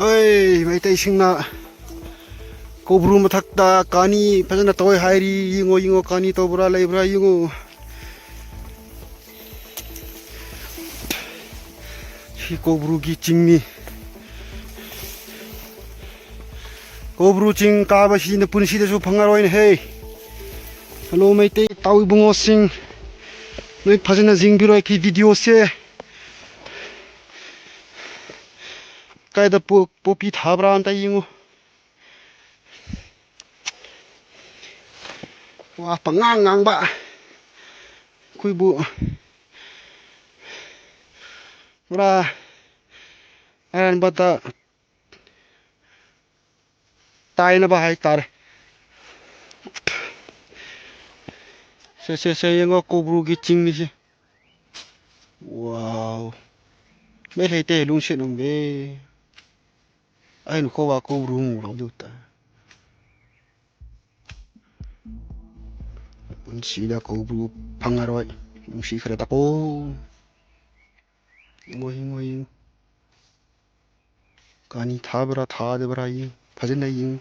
ꯑꯩ ꯃꯩꯇꯩꯁꯤꯡꯅ ꯀꯧꯕ꯭ꯔꯨ ꯃꯊꯛꯇ ꯀꯥꯅꯤ ꯐꯖꯅ ꯇꯧꯋꯦ ꯍꯥꯏꯔꯤ. ꯌꯦꯡꯉꯣ ꯌꯦꯡꯉꯣ ꯀꯥꯅꯤ ꯇꯧꯕ꯭ꯔꯥ ꯂꯩꯕ꯭ꯔꯥ ꯌꯦꯡꯉꯣ. ꯁꯤ ꯀꯧꯕ꯭ꯔꯨꯒꯤ ꯆꯤꯡꯅꯤ. ꯀꯧꯕ꯭ꯔꯨ ꯆꯤꯡ ꯀꯥꯕꯁꯤꯅ ꯄꯨꯟꯁꯤꯗꯁꯨ ꯐꯪꯉꯔꯣꯏꯅꯦꯍꯦ. ꯍꯜꯂꯣ ꯃꯩꯇꯩ ꯏꯇꯥꯎ ꯏꯕꯨꯡꯉꯣꯁꯤꯡ, ꯅꯣꯏ ꯐꯖꯅ ꯌꯦꯡꯕꯤꯔꯣ ꯑꯩꯒꯤ ꯚꯤꯗꯤꯑꯣꯁꯦ. ꯀꯥꯏꯗ ꯄꯣꯄꯤ ꯊꯥꯕ꯭ꯔꯥ ꯑꯝꯇ ꯌꯦꯡꯉꯨ. ꯋꯥ ꯄꯉꯥꯡ ꯉꯥꯡꯕ ꯑꯩꯈꯣꯏꯕꯨ ꯄꯨꯔꯥ ꯑꯔꯥꯟꯕꯗ ꯇꯥꯏꯅꯕ ꯍꯥꯏꯇꯥꯔꯦ. ꯁꯦ ꯌꯦꯡꯉꯣ ꯀꯧꯕ꯭ꯔꯨꯒꯤ ꯆꯤꯡꯅꯤꯁꯦ. ꯋꯥꯎ ꯃꯩ ꯂꯩꯇꯦ ꯅꯨꯡꯁꯤꯠ ꯅꯨꯡꯕꯤ. ꯑꯩꯅ ꯀꯧꯕ ꯀꯧꯕ꯭ꯔꯨ ꯂꯧꯗꯨꯇ ꯄꯨꯟꯁꯤꯗ ꯀꯧꯕ꯭ꯔꯨ ꯐꯪꯉꯔꯣꯏ. ꯅꯨꯡꯁꯤꯈ꯭ꯔꯦꯗꯀꯣ. ꯌꯦꯡꯉꯣ ꯌꯦꯡꯉꯣ ꯌꯦꯡꯉꯣ. ꯀꯥꯅꯤ ꯊꯥꯕ꯭ꯔꯥ ꯊꯥꯗꯕ꯭ꯔꯥ ꯌꯦꯡꯉꯨ. ꯐꯖꯅ ꯌꯦꯡꯉꯨ.